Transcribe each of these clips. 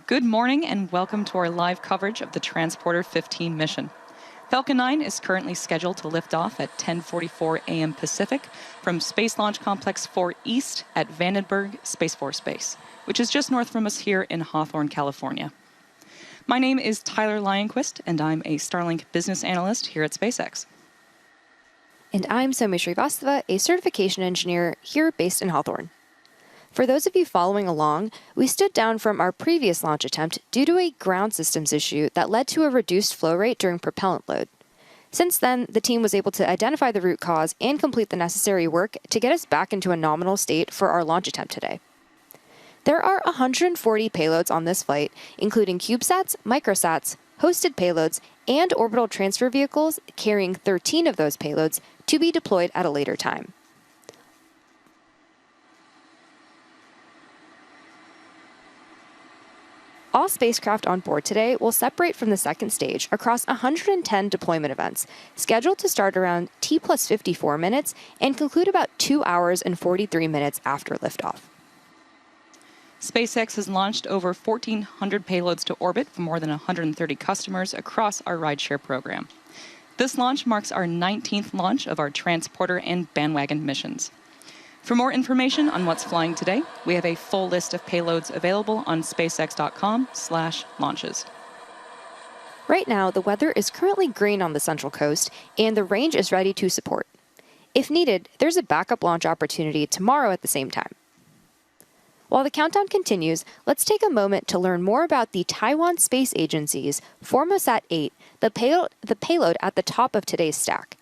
Good morning and welcome to our live coverage of the Transporter 15 mission. Falcon 9 is currently scheduled to lift off at 10:44 a.m. Pacific from Space Launch Complex 4 East at Vandenberg Space Force Base, which is just north from us here in Hawthorne, California. My name is Tyler Lionquist, and I'm a Starlink business analyst here at SpaceX. And I'm Somi Srivastava, a certification engineer here based in Hawthorne. For those of you following along, we stood down from our previous launch attempt due to a ground systems issue that led to a reduced flow rate during propellant load. Since then, the team was able to identify the root cause and complete the necessary work to get us back into a nominal state for our launch attempt today. There are 140 payloads on this flight, including cubesats, microsats, hosted payloads, and orbital transfer vehicles carrying 13 of those payloads to be deployed at a later time. All spacecraft on board today will separate from the second stage across 110 deployment events, scheduled to start around T+54 minutes and conclude about 2 hours and 43 minutes after liftoff. SpaceX has launched over 1,400 payloads to orbit for more than 130 customers across our rideshare program. This launch marks our 19th launch of our Transporter and Bandwagon missions. For more information on what's flying today, we have a full list of payloads available on spacex.com/launches. Right now, the weather is currently green on the Central Coast, and the range is ready to support. If needed, there's a backup launch opportunity tomorrow at the same time. While the countdown continues, let's take a moment to learn more about the Taiwan Space Agency's Formosat 8, the payload at the top of today's stack.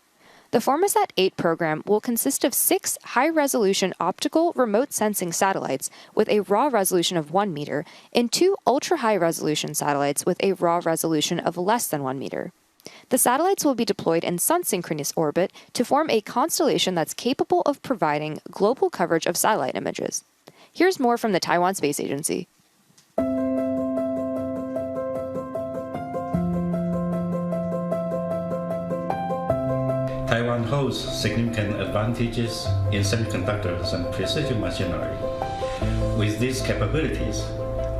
The Formosat 8 program will consist of 6 high-resolution optical remote sensing satellites with a raw resolution of 1 meter and 2 ultra-high-resolution satellites with a raw resolution of less than 1 meter. The satellites will be deployed in sun-synchronous orbit to form a constellation that's capable of providing global coverage of satellite images. Here's more from the Taiwan Space Agency. Taiwan holds significant advantages in semiconductors and precision machinery. With these capabilities,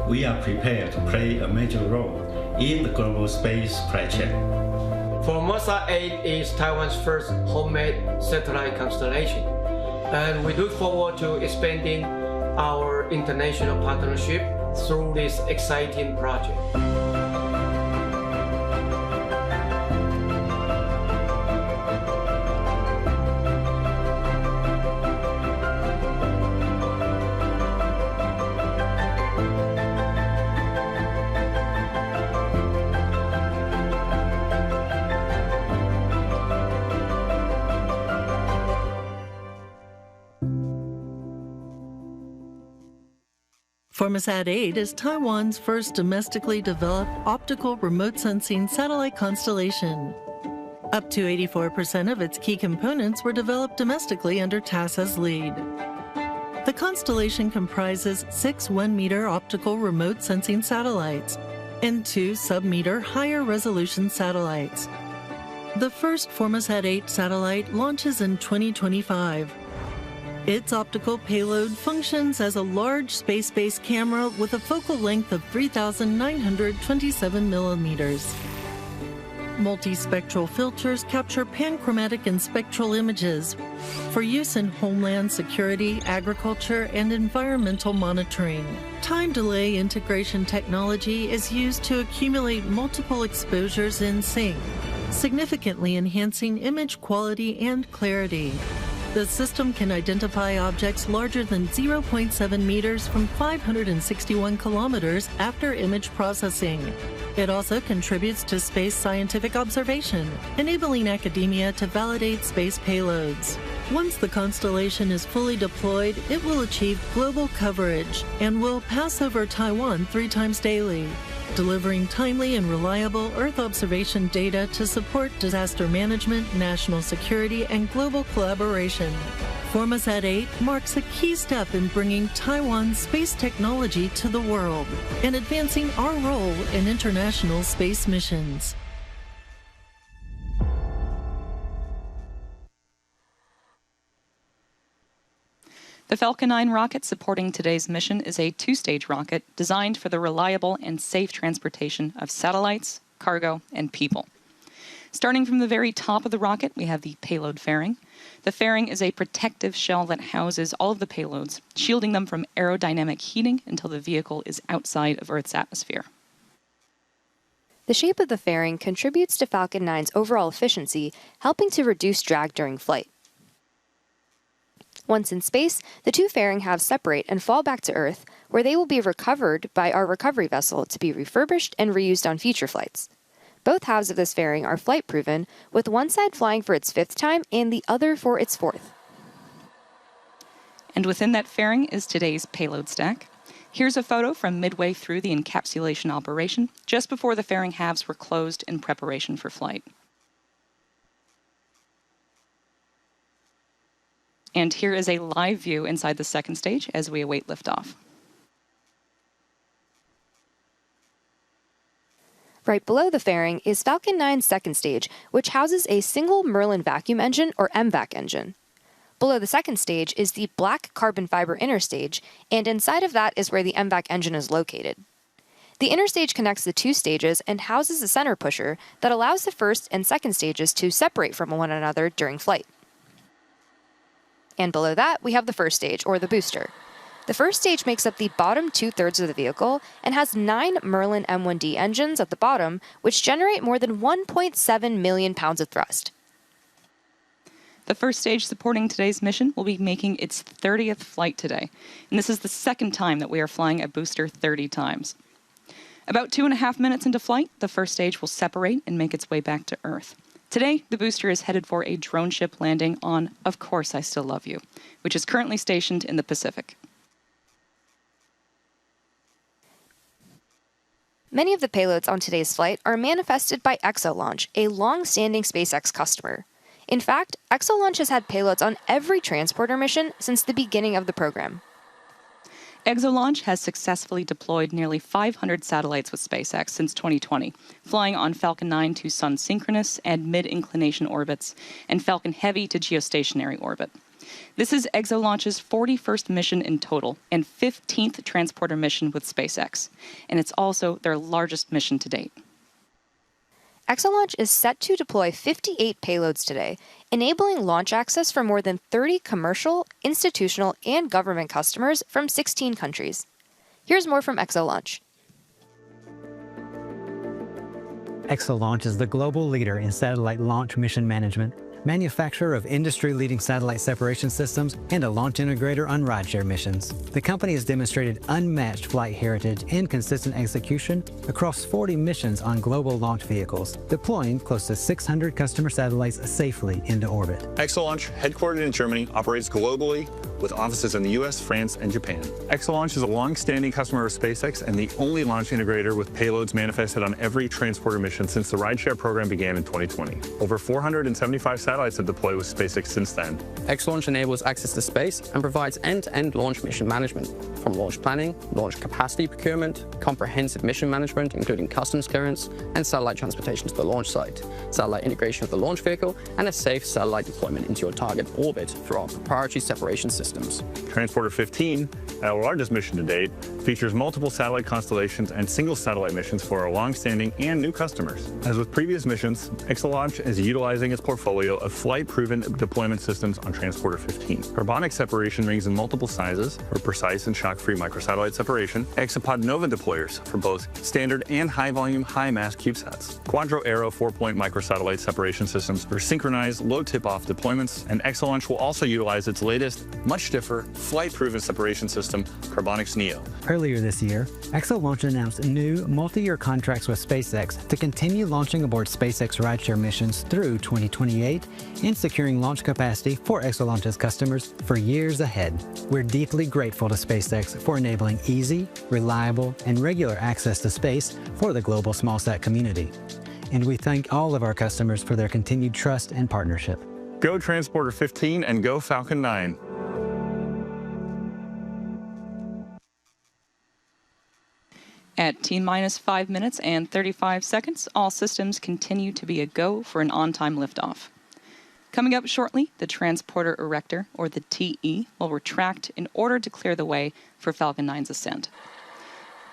we are prepared to play a major role in the global space supply chain. Formosat 8 is Taiwan's first homemade satellite constellation, and we look forward to expanding our international partnership through this exciting project. Formosat 8 is Taiwan's first domestically developed optical remote sensing satellite constellation. Up to 84% of its key components were developed domestically under TASA's lead. The constellation comprises 6 1-meter optical remote sensing satellites and 2 sub-meter higher resolution satellites. The first Formosat 8 satellite launches in 2025. Its optical payload functions as a large space-based camera with a focal length of 3,927 millimeters. Multispectral filters capture panchromatic and spectral images for use in homeland security, agriculture, and environmental monitoring. Time delay integration technology is used to accumulate multiple exposures in sync, significantly enhancing image quality and clarity. The system can identify objects larger than 0.7 meters from 561 kilometers after image processing. It also contributes to space scientific observation, enabling academia to validate space payloads. Once the constellation is fully deployed, it will achieve global coverage and will pass over Taiwan 3 times daily, delivering timely and reliable Earth observation data to support disaster management, national security, and global collaboration. Formosat 8 marks a key step in bringing Taiwan's space technology to the world and advancing our role in international space missions. The Falcon 9 rocket supporting today's mission is a two-stage rocket designed for the reliable and safe transportation of satellites, cargo, and people. Starting from the very top of the rocket, we have the payload fairing. The fairing is a protective shell that houses all of the payloads, shielding them from aerodynamic heating until the vehicle is outside of Earth's atmosphere. The shape of the fairing contributes to Falcon 9's overall efficiency, helping to reduce drag during flight. Once in space, the two fairing halves separate and fall back to Earth, where they will be recovered by our recovery vessel to be refurbished and reused on future flights. Both halves of this fairing are flight-proven, with one side flying for its 5th time and the other for its 4th. And within that fairing is today's payload stack. Here's a photo from midway through the encapsulation operation, just before the fairing halves were closed in preparation for flight. And here is a live view inside the second stage as we await liftoff. Right below the fairing is Falcon 9's second stage, which houses a single Merlin vacuum engine, or MVAC engine. Below the second stage is the black carbon fiber inner stage, and inside of that is where the MVAC engine is located. The inner stage connects the two stages and houses a center pusher that allows the first and second stages to separate from one another during flight. And below that, we have the first stage, or the booster. The first stage makes up the bottom 2/3 of the vehicle and has 9 Merlin M1D engines at the bottom, which generate more than 1.7 million pounds of thrust. The first stage supporting today's mission will be making its 30th flight today, and this is the second time that we are flying a booster 30 times. About 2.5 minutes into flight, the first stage will separate and make its way back to Earth. Today, the booster is headed for a drone ship landing on Of Course I Still Love You, which is currently stationed in the Pacific. Many of the payloads on today's flight are manifested by Exolaunch, a long-standing SpaceX customer. In fact, Exolaunch has had payloads on every transporter mission since the beginning of the program. Exolaunch has successfully deployed nearly 500 satellites with SpaceX since 2020, flying on Falcon 9 to sun-synchronous and mid-inclination orbits, and Falcon Heavy to geostationary orbit. This is Exolaunch's 41st mission in total and 15th transporter mission with SpaceX, and it's also their largest mission to date. Exolaunch is set to deploy 58 payloads today, enabling launch access for more than 30 commercial, institutional, and government customers from 16 countries. Here's more from Exolaunch. Exolaunch is the global leader in satellite launch mission management, manufacturer of industry-leading satellite separation systems, and a launch integrator on rideshare missions. The company has demonstrated unmatched flight heritage and consistent execution across 40 missions on global launch vehicles, deploying close to 600 customer satellites safely into orbit. Exolaunch, headquartered in Germany, operates globally with offices in the US, France, and Japan. Exolaunch is a long-standing customer of SpaceX and the only launch integrator with payloads manifested on every transporter mission since the rideshare program began in 2020. Over 475 satellites have deployed with SpaceX since then. Exolaunch enables access to space and provides end-to-end launch mission management, from launch planning, launch capacity procurement, comprehensive mission management, including customs clearance, and satellite transportation to the launch site, satellite integration of the launch vehicle, and a safe satellite deployment into your target orbit through our proprietary separation systems. Transporter 15, our largest mission to date, features multiple satellite constellations and single satellite missions for our long-standing and new customers. As with previous missions, Exolaunch is utilizing its portfolio of flight-proven deployment systems on Transporter 15. Carbonic separation rings in multiple sizes for precise and shock-free microsatellite separation, Exapod Nova deployers for both standard and high-volume, high-mass CubeSats, Quadro Aero 4-point microsatellite separation systems for synchronized, low tip-off deployments, and Exolaunch will also utilize its latest, much stiffer, flight-proven separation system, Carbonics Neo. Earlier this year, Exolaunch announced new multi-year contracts with SpaceX to continue launching aboard SpaceX rideshare missions through 2028 and securing launch capacity for Exolaunch's customers for years ahead. We're deeply grateful to SpaceX for enabling easy, reliable, and regular access to space for the global smallsat community. And we thank all of our customers for their continued trust and partnership. Go Transporter 15 and go Falcon 9. At T-minus 5 minutes and 35 seconds, all systems continue to be a go for an on-time liftoff. Coming up shortly, the Transporter Erector, or the TE, will retract in order to clear the way for Falcon 9's ascent.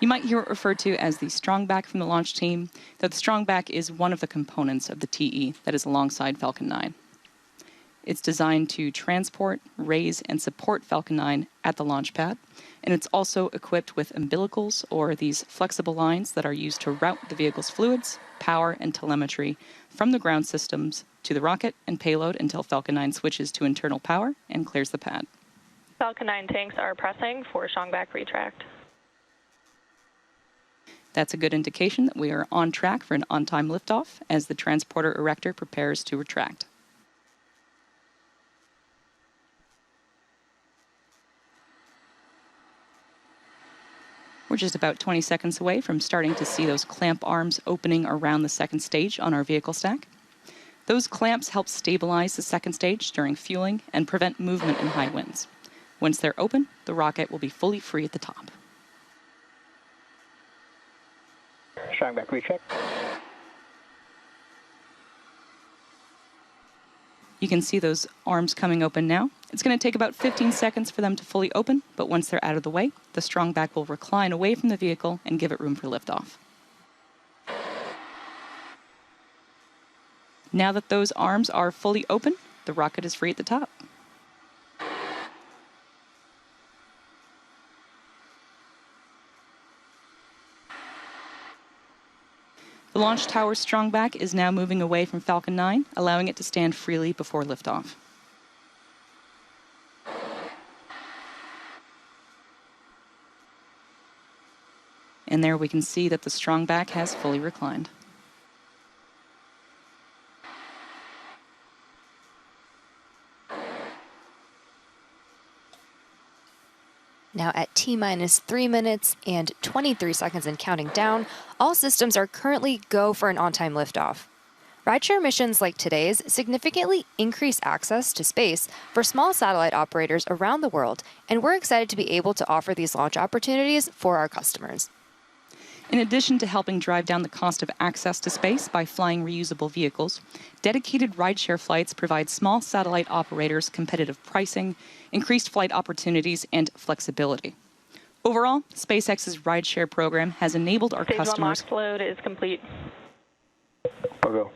You might hear it referred to as the strongback from the launch team, though the strongback is one of the components of the TE that is alongside Falcon 9. It's designed to transport, raise, and support Falcon 9 at the launch pad, and it's also equipped with umbilicals, or these flexible lines that are used to route the vehicle's fluids, power, and telemetry from the ground systems to the rocket and payload until Falcon 9 switches to internal power and clears the pad. Falcon 9 tanks are pressing for strongback retract. That's a good indication that we are on track for an on-time liftoff as the Transporter Erector prepares to retract. We're just about 20 seconds away from starting to see those clamp arms opening around the second stage on our vehicle stack. Those clamps help stabilize the second stage during fueling and prevent movement in high winds. Once they're open, the rocket will be fully free at the top. Strongback recheck. You can see those arms coming open now. It's going to take about 15 seconds for them to fully open, but once they're out of the way, the strongback will recline away from the vehicle and give it room for liftoff. Now that those arms are fully open, the rocket is free at the top. The launch tower's strongback is now moving away from Falcon 9, allowing it to stand freely before liftoff. And there we can see that the strongback has fully reclined. Now at T-minus 3 minutes and 23 seconds and counting down, all systems are currently go for an on-time liftoff. Rideshare missions like today's significantly increase access to space for small satellite operators around the world, and we're excited to be able to offer these launch opportunities for our customers. In addition to helping drive down the cost of access to space by flying reusable vehicles, dedicated rideshare flights provide small satellite operators competitive pricing, increased flight opportunities, and flexibility. Overall, SpaceX's rideshare program has enabled our customers... Stage 1 LOX load is complete. I'll go.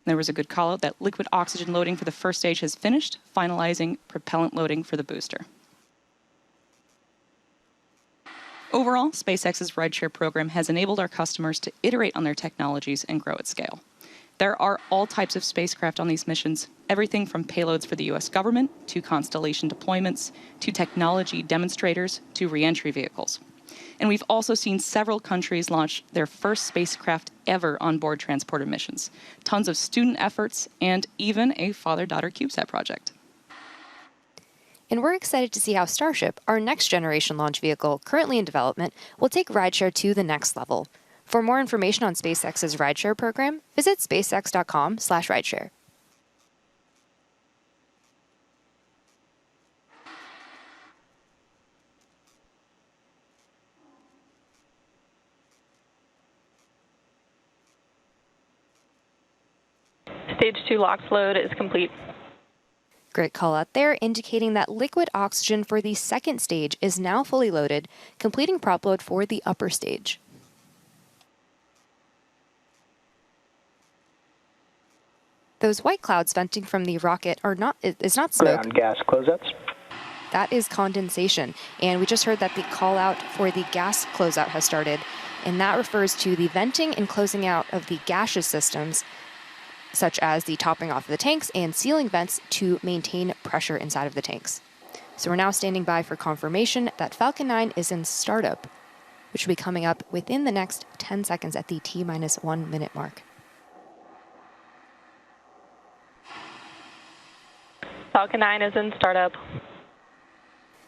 There was a good call out that liquid oxygen loading for the first stage has finished, finalizing propellant loading for the booster. Overall, SpaceX's rideshare program has enabled our customers to iterate on their technologies and grow at scale. There are all types of spacecraft on these missions, everything from payloads for the U.S. government, to constellation deployments, to technology demonstrators, to re-entry vehicles. And we've also seen several countries launch their first spacecraft ever on board transporter missions, tons of student efforts, and even a father-daughter CubeSat project. And we're excited to see how Starship, our next-generation launch vehicle currently in development, will take rideshare to the next level. For more information on SpaceX's rideshare program, visit spacex.com/rideshare. Stage 2 LOX load is complete. Great call out there, indicating that liquid oxygen for the second stage is now fully loaded, completing prop load for the upper stage. Those white clouds venting from the rocket is not smoke. Ground gas closeouts. That is condensation. And we just heard that the call out for the gas closeout has started, and that refers to the venting and closing out of the gaseous systems, such as the topping off of the tanks and sealing vents to maintain pressure inside of the tanks. So we're now standing by for confirmation that Falcon 9 is in startup, which will be coming up within the next 10 seconds at the T-minus 1 minute mark. Falcon 9 is in startup.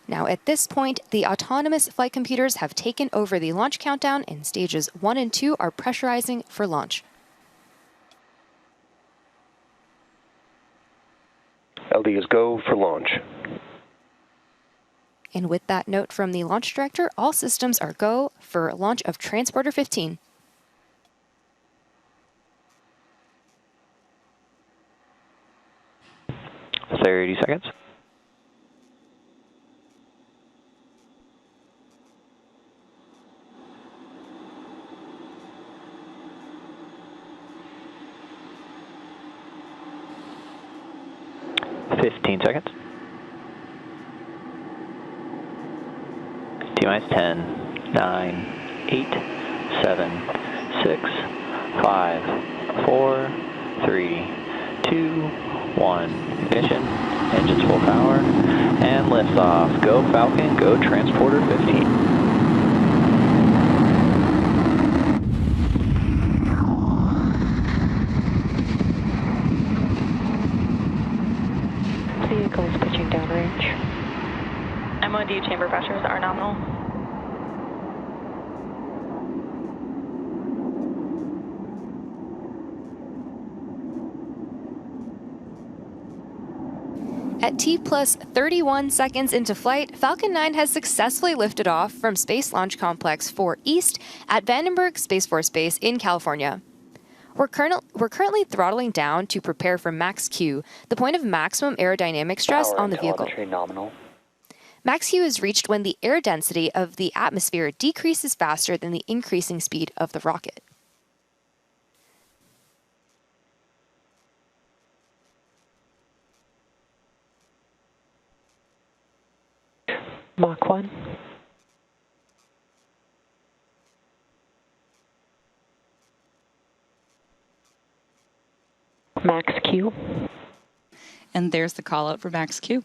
Now at this point, the autonomous flight computers have taken over the launch countdown, and stages 1 and 2 are pressurizing for launch. LD is go for launch. And with that note from the launch director, all systems are go for launch of Transporter 15. 30 seconds. Seconds. T-minus 10, 9, 8, 7, 6, 5, 4, 3, 2, 1. Ignition, engines full power, and liftoff. Go Falcon, go Transporter 15. Vehicles pitching downrange. MOD chamber pressures are nominal. At T plus 31 seconds into flight, Falcon 9 has successfully lifted off from Space Launch Complex 4 East at Vandenberg Space Force Base in California. We're currently throttling down to prepare for max Q, the point of maximum aerodynamic stress on the vehicle. Nominal. Max Q is reached when the air density of the atmosphere decreases faster than the increasing speed of the rocket. Mach 1. Max Q. And there's the call out for max Q.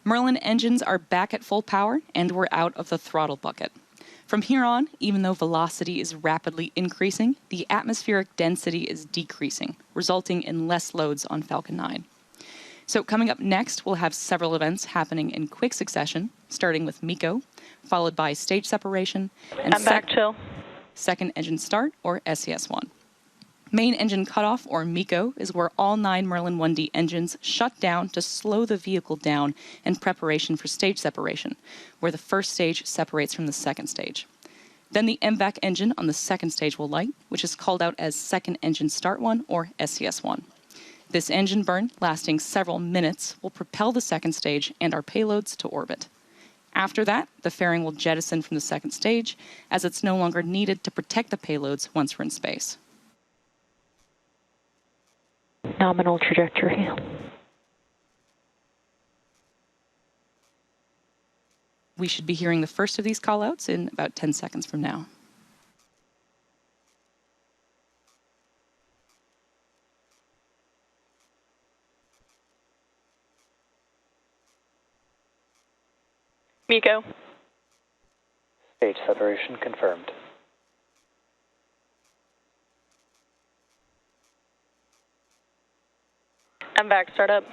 Merlin engines are back at full power and we're out of the throttle bucket. From here on, even though velocity is rapidly increasing, the atmospheric density is decreasing, resulting in less loads on Falcon 9. So coming up next, we'll have several events happening in quick succession, starting with MECO, followed by stage separation, and second engine start, or SES-1. Main engine cutoff, or MECO, is where all 9 Merlin 1D engines shut down to slow the vehicle down in preparation for stage separation, where the first stage separates from the second stage. Then the MVAC engine on the second stage will light, which is called out as second engine start 1, or SES-1. This engine burn, lasting several minutes, will propel the second stage and our payloads to orbit. After that, the fairing will jettison from the second stage, as it's no longer needed to protect the payloads once we're in space. Nominal trajectory. We should be hearing the first of these callouts in about 10 seconds from now. MECO. Stage separation confirmed. MVAC startup.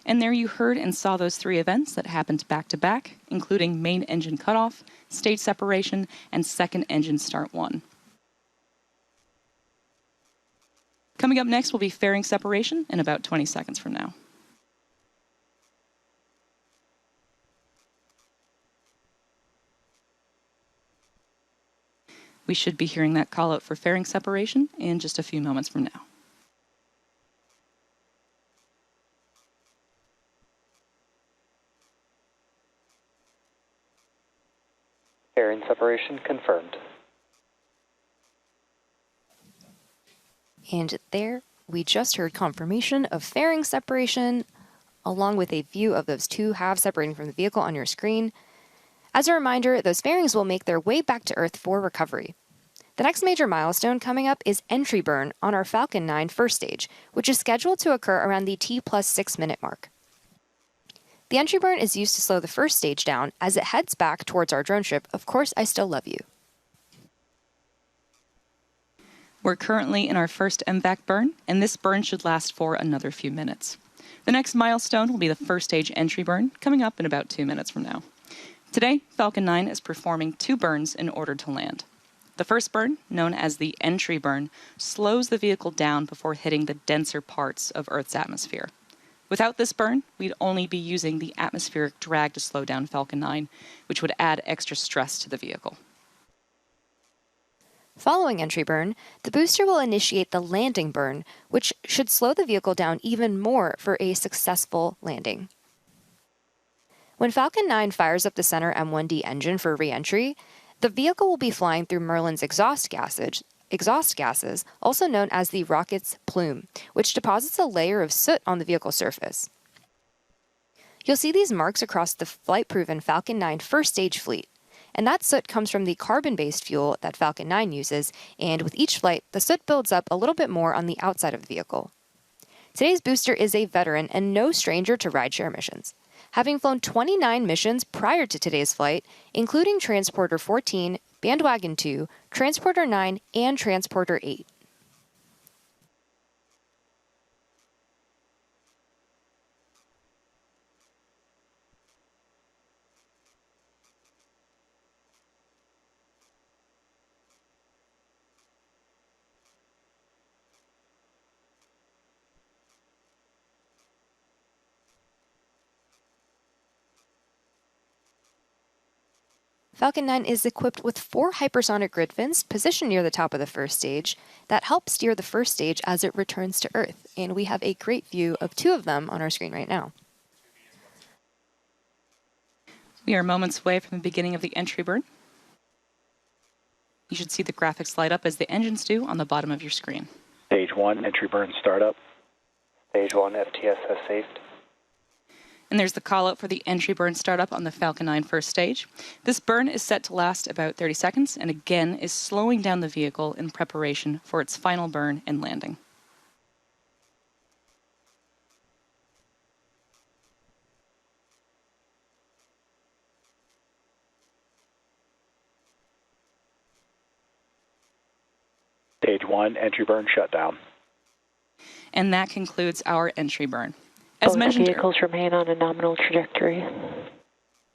And there you heard and saw those 3 events that happened back to back, including main engine cutoff, stage separation, and second engine start 1. Coming up next will be fairing separation in about 20 seconds from now. We should be hearing that call out for fairing separation in just a few moments from now. Fairing separation confirmed. And there, we just heard confirmation of fairing separation, along with a view of those 2 halves separating from the vehicle on your screen. As a reminder, those fairings will make their way back to Earth for recovery. The next major milestone coming up is entry burn on our Falcon 9 first stage, which is scheduled to occur around the T plus 6 minute mark. The entry burn is used to slow the first stage down as it heads back towards our drone ship, Of Course I Still Love You. We're currently in our first MVAC burn, and this burn should last for another few minutes. The next milestone will be the first stage entry burn, coming up in about 2 minutes from now. Today, Falcon 9 is performing 2 burns in order to land. The first burn, known as the entry burn, slows the vehicle down before hitting the denser parts of Earth's atmosphere. Without this burn, we'd only be using the atmospheric drag to slow down Falcon 9, which would add extra stress to the vehicle. Following entry burn, the booster will initiate the landing burn, which should slow the vehicle down even more for a successful landing. When Falcon 9 fires up the center M1D engine for re-entry, the vehicle will be flying through Merlin's exhaust gases, also known as the rocket's plume, which deposits a layer of soot on the vehicle surface. You'll see these marks across the flight-proven Falcon 9 first stage fleet, and that soot comes from the carbon-based fuel that Falcon 9 uses, and with each flight, the soot builds up a little bit more on the outside of the vehicle. Today's booster is a veteran and no stranger to rideshare missions, having flown 29 missions prior to today's flight, including Transporter 14, Bandwagon 2, Transporter 9, and Transporter 8. Falcon 9 is equipped with 4 hypersonic grid fins positioned near the top of the first stage that help steer the first stage as it returns to Earth, and we have a great view of 2 of them on our screen right now. We are moments away from the beginning of the entry burn. You should see the graphics light up as the engines do on the bottom of your screen. Stage 1, entry burn startup. Stage 1, FTS has safed. And there's the call out for the entry burn startup on the Falcon 9 first stage. This burn is set to last about 30 seconds and again is slowing down the vehicle in preparation for its final burn and landing. Stage 1, entry burn shutdown. And that concludes our entry burn. Both vehicles remain on a nominal trajectory.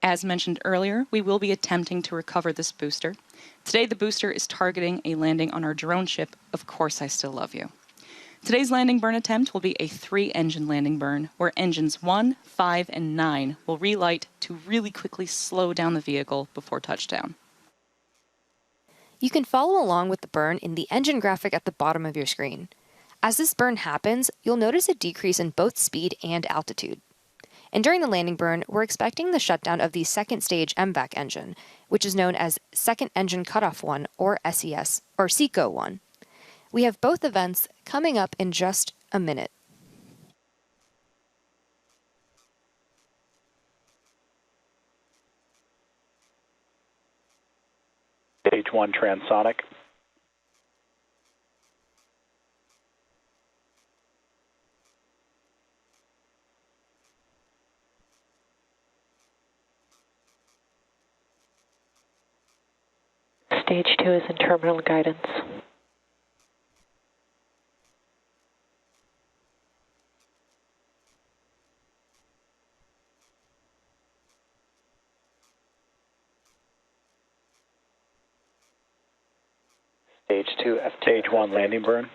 As mentioned earlier, we will be attempting to recover this booster. Today, the booster is targeting a landing on our drone ship, Of Course I Still Love You. Today's landing burn attempt will be a 3-engine landing burn, where engines 1, 5, and 9 will relight to really quickly slow down the vehicle before touchdown. You can follow along with the burn in the engine graphic at the bottom of your screen. As this burn happens, you'll notice a decrease in both speed and altitude. And during the landing burn, we're expecting the shutdown of the second stage MVAC engine, which is known as Second Engine Cutoff 1, or SES, or SECO 1. We have both events coming up in just a minute. Stage 1 transonic. Stage 2 is in terminal guidance. Stage 2, Stage 1 landing burn.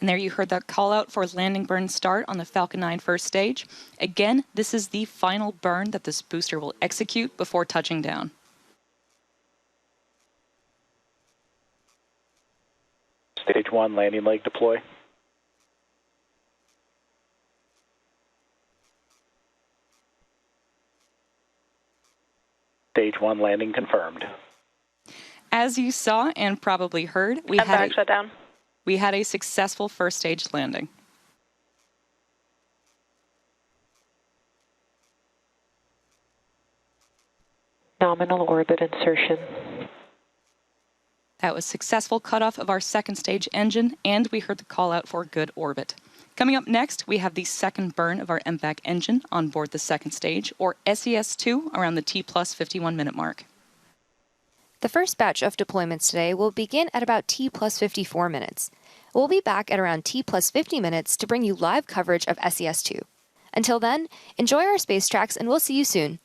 And there you heard that call out for landing burn start on the Falcon 9 first stage. Again, this is the final burn that this booster will execute before touching down. Stage 1 landing leg deploy. Stage 1 landing confirmed. As you saw and probably heard, we had a successful first stage landing. Nominal orbit insertion. That was successful cutoff of our second stage engine, and we heard the call out for good orbit. Coming up next, we have the second burn of our MVAC engine on board the second stage, or SES-2, around the T plus 51 minute mark. The first batch of deployments today will begin at about T plus 54 minutes. We'll be back at around T plus 50 minutes to bring you live coverage of SES-2. Until then, enjoy our space tracks and we'll see you soon.